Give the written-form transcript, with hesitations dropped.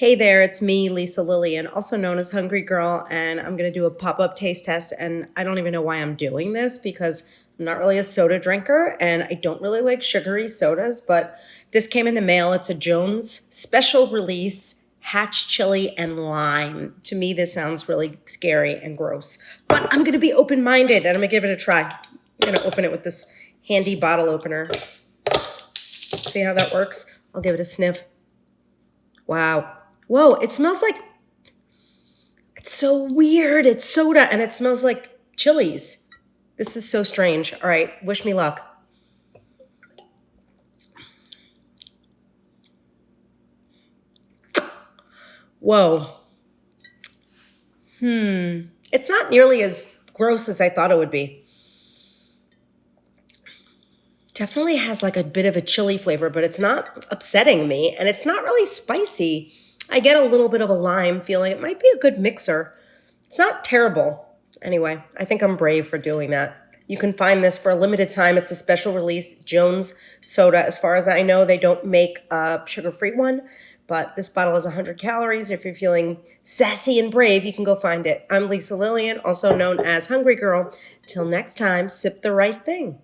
Hey there, it's me, Lisa Lillian, also known as Hungry Girl, and I'm going to do a pop up taste test. And I don't even know why I'm doing this because I'm not really a soda drinker and I don't really like sugary sodas, but this came in the mail. It's a Jones special release Hatch chili and lime. To me, this sounds really scary and gross, but I'm going to be open minded and I'm going to give it a try. I'm going to open it with this handy bottle opener. See how that works? I'll give it a sniff. Wow. Whoa, it smells like, it's so weird. It's soda and it smells like chilies. This is so strange. All right, wish me luck. Whoa. It's not nearly as gross as I thought it would be. Definitely has like a bit of a chili flavor, but it's not upsetting me and it's not really spicy. I get a little bit of a lime feeling. It might be a good mixer. It's not terrible. Anyway, I think I'm brave for doing that. You can find this for a limited time. It's a special release Jones soda. As far as I know, they don't make a sugar-free one, but this bottle is 100 calories. If you're feeling sassy and brave, you can go find it. I'm Lisa Lillian, also known as Hungry Girl. Till next time, sip the right thing.